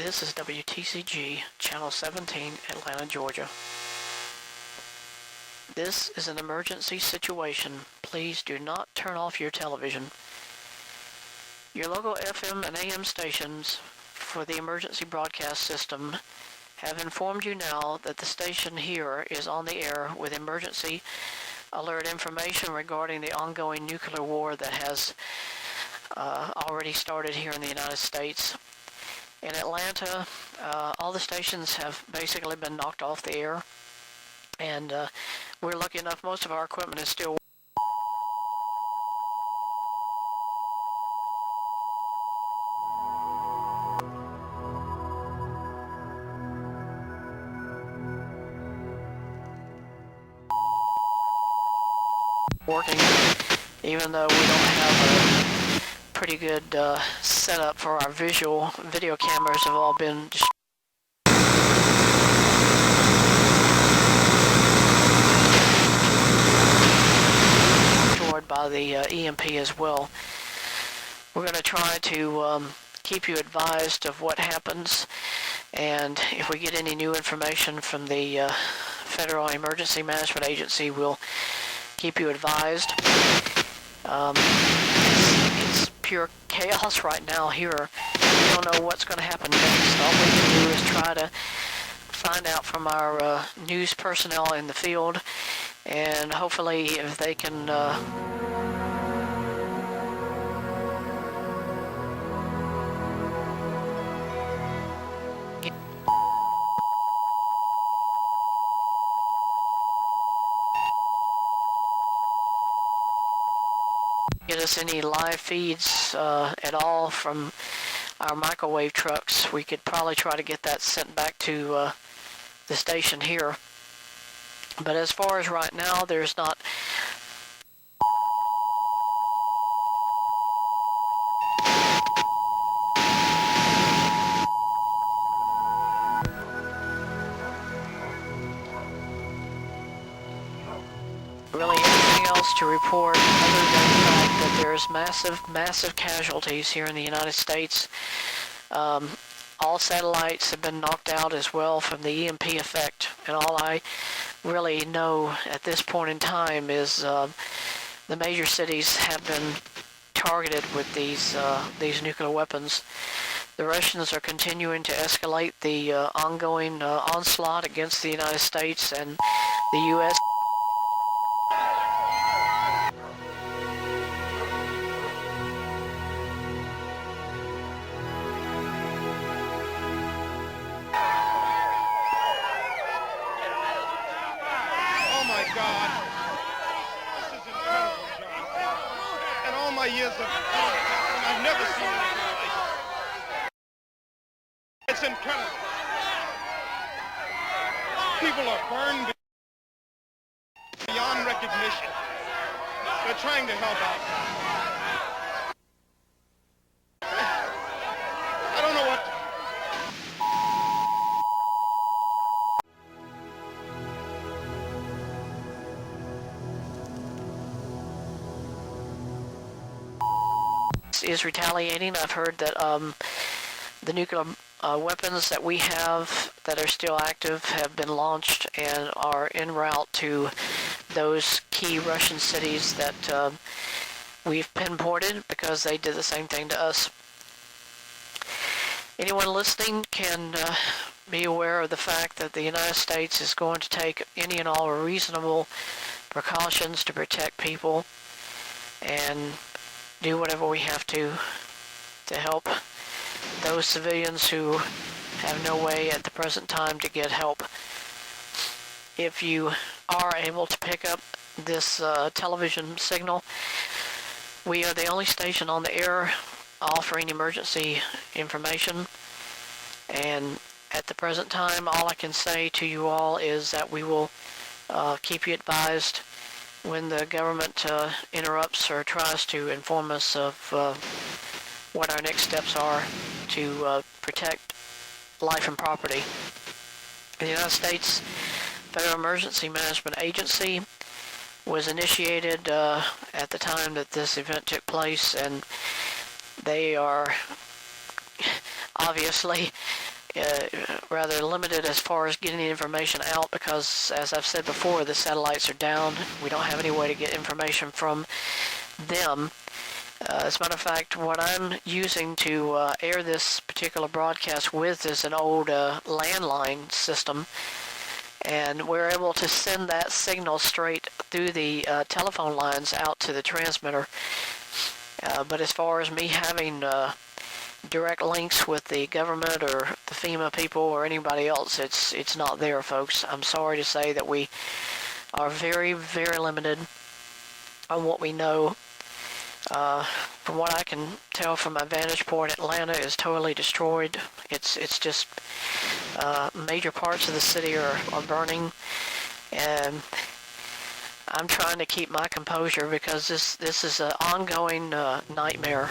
This is WTCG, Channel 17, Atlanta, Georgia. This is an emergency situation. Please do not turn off your television. Your local FM and AM stations for the emergency broadcast system have informed you now that the station here is on the air with emergency alert information regarding the ongoing nuclear war that has already started here in the United States. In Atlanta, all the stations have basically been knocked off the air, and we're lucky enough most of our equipment is still working, even though we don't have a pretty good setup for our video cameras have all been destroyed by the EMP as well. We're going to try to keep you advised of what happens, and if we get any new information from the Federal Emergency Management Agency, we'll keep you advised. It's pure chaos right now here. We don't know what's going to happen next. All we can do is try to find out from our news personnel in the field, and hopefully if they can get us any live feeds at all from our microwave trucks, we could probably try to get that sent back to the station here. But as far as right now, there's not really anything else to report other than the fact that there's massive casualties here in the United States. All satellites have been knocked out as well from the EMP effect, and all I really know at this point in time is the major cities have been targeted with these nuclear weapons. The Russians are continuing to escalate the ongoing onslaught against the United States, and the U.S. Years of I've never seen anything like it. It's incredible. People are burned beyond recognition. They're trying to help out. I don't know what is retaliating. I've heard that the nuclear weapons that we have that are still active have been launched and are en route to those key Russian cities that we've pinpointed because they did the same thing to us. Anyone listening can be aware of the fact that the United States is going to take any and all reasonable precautions to protect people and do whatever we have to help those civilians who have no way at the present time to get help. If you are able to pick up this television signal, we are the only station on the air offering emergency information, and at the present time all I can say to you all is that we will keep you advised when the government interrupts or tries to inform us of what our next steps are to protect life and property. The United States Federal Emergency Management Agency was initiated at the time that this event took place, and they are obviously rather limited as far as getting the information out because, as I've said before, the satellites are down. We don't have any way to get information from them. As a matter of fact, what I'm using to air this particular broadcast with is an old landline system, and we're able to send that signal straight through the telephone lines out to the transmitter. But as far as me having direct links with the government or the FEMA people or anybody else, it's not there, folks. I'm sorry to say that we are very, very limited on what we know. From what I can tell from my vantage point, Atlanta is totally destroyed. It's just major parts of the city are burning, and I'm trying to keep my composure because this is an ongoing nightmare.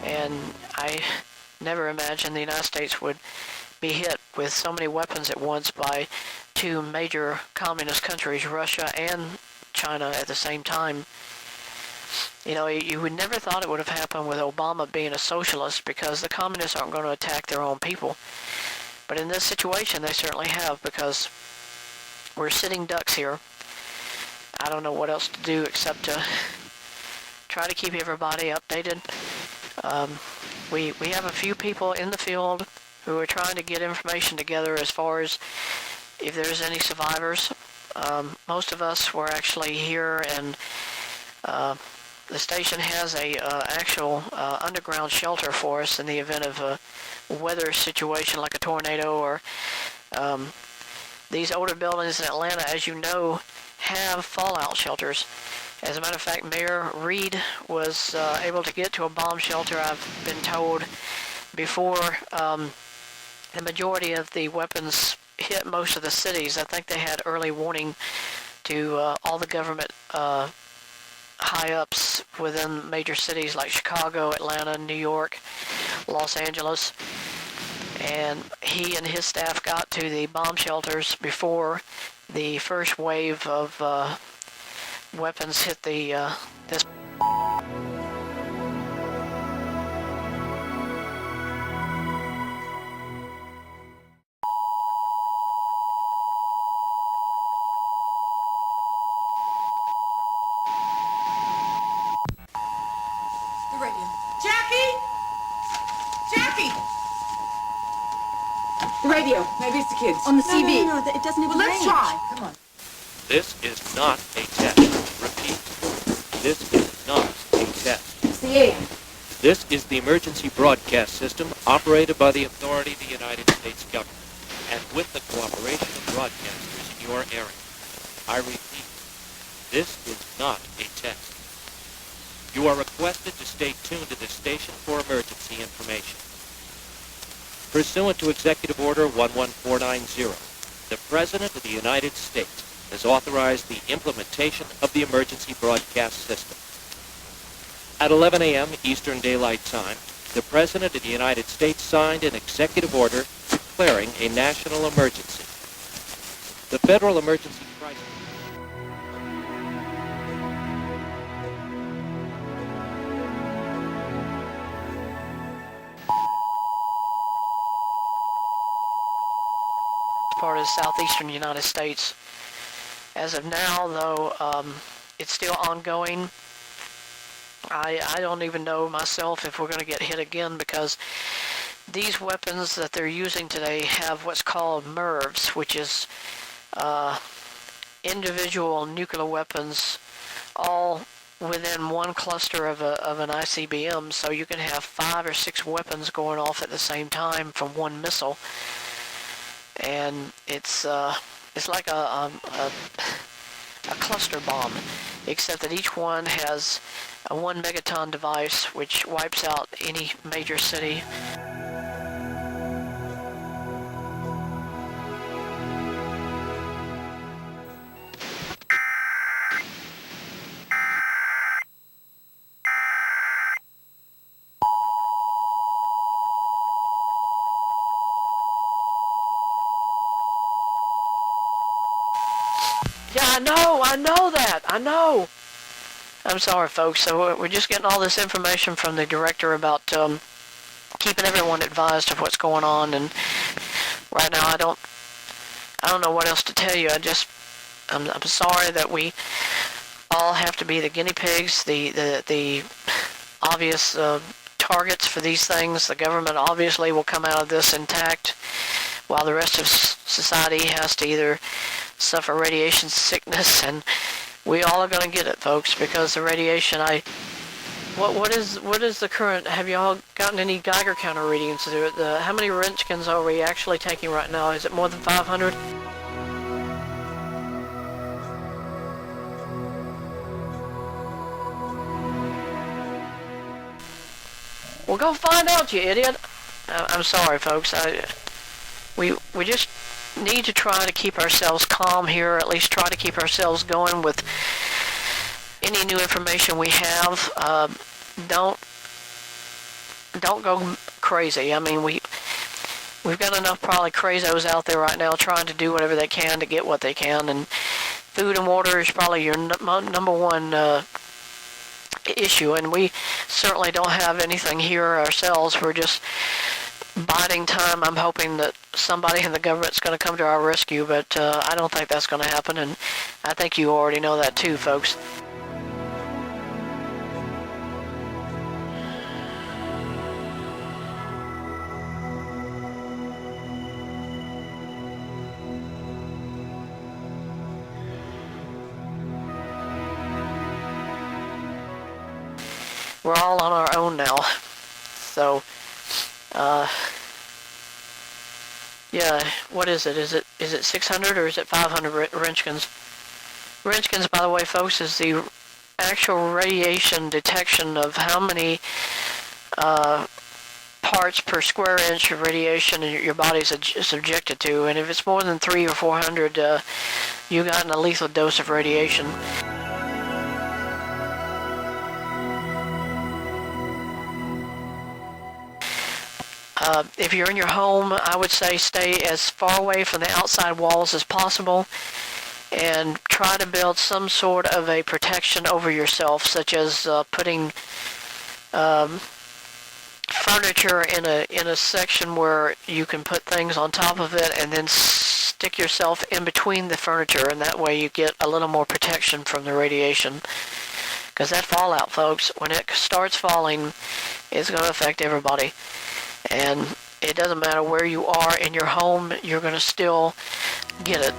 And I never imagined the United States would be hit with so many weapons at once by two major communist countries, Russia and China, at the same time. You know, you would never thought it would have happened with Obama being a socialist because the communists aren't going to attack their own people. But in this situation, they certainly have, because we're sitting ducks here. I don't know what else to do except to try to keep everybody updated. We have a few people in the field who are trying to get information together as far as if there's any survivors. Most of us were actually here, and the station has a actual underground shelter for us in the event of a weather situation like a tornado or these older buildings in Atlanta, as you know, have fallout shelters. As a matter of fact, Mayor Reed was able to get to a bomb shelter, I've been told, before the majority of the weapons hit most of the cities. I think they had early warning to all the government high-ups within major cities like Chicago, Atlanta, New York, Los Angeles. And he and his staff got to the bomb shelters before the first wave of weapons hit this. The radio. Jackie! Jackie! The radio. Maybe it's the kids. On the CB. No, it doesn't even Well, let's range. try. Come on. This is not a test. Repeat. This is not a test. It's the AM. This is the emergency broadcast system operated by the authority of the United States government and with the cooperation of broadcasters in your area. I repeat, this is not a test. You are requested to stay tuned to this station for emergency information. Pursuant to Executive Order 11490, the President of the United States has authorized the implementation of the emergency broadcast system. At 11 a.m. Eastern Daylight Time, the President of the United States signed an executive order declaring a national emergency. The Federal Emergency Crisis part of the southeastern United States. As of now, though, it's still ongoing. I don't even know myself if we're going to get hit again, because these weapons that they're using today have what's called MIRVs, which is individual nuclear weapons, all within one cluster of an ICBM. So you can have 5 or 6 weapons going off at the same time from one missile, and it's like a cluster bomb, except that each one has a 1 megaton device which wipes out any major city. Yeah, I know that, I know. I'm sorry, folks. So we're just getting all this information from the director about keeping everyone advised of what's going on. And right now, I don't know what else to tell you. I'm sorry that we all have to be the guinea pigs, the obvious targets for these things. The government obviously will come out of this intact, while the rest of society has to either suffer radiation sickness, and we all are going to get it, folks, because the radiation. What is the current? Have you all gotten any Geiger counter readings? How many Roentgens are we actually taking right now? Is it more than 500? Well, go find out, you idiot. I'm sorry, folks. We just need to try to keep ourselves calm here, or at least try to keep ourselves going with any new information we have. Don't go crazy. I mean, we've got enough probably crazos out there right now trying to do whatever they can to get what they can, and food and water is probably your number one issue, and we certainly don't have anything here ourselves. We're just biding time. I'm hoping that somebody in the government's going to come to our rescue, but I don't think that's going to happen, and I think you already know that too, folks. We're all on our own now, so yeah, what is it? Is it 600 or is it 500 Roentgens? Roentgens, by the way, folks, is the actual radiation detection of how many parts per square inch of radiation your body's subjected to, and if it's more than 300 or 400, you got a lethal dose of radiation. If you're in your home, I would say stay as far away from the outside walls as possible and try to build some sort of a protection over yourself, such as putting furniture in a section where you can put things on top of it and then stick yourself in between the furniture, and that way you get a little more protection from the radiation. Because that fallout, folks, when it starts falling, it's going to affect everybody. And it doesn't matter where you are in your home, you're going to still get it.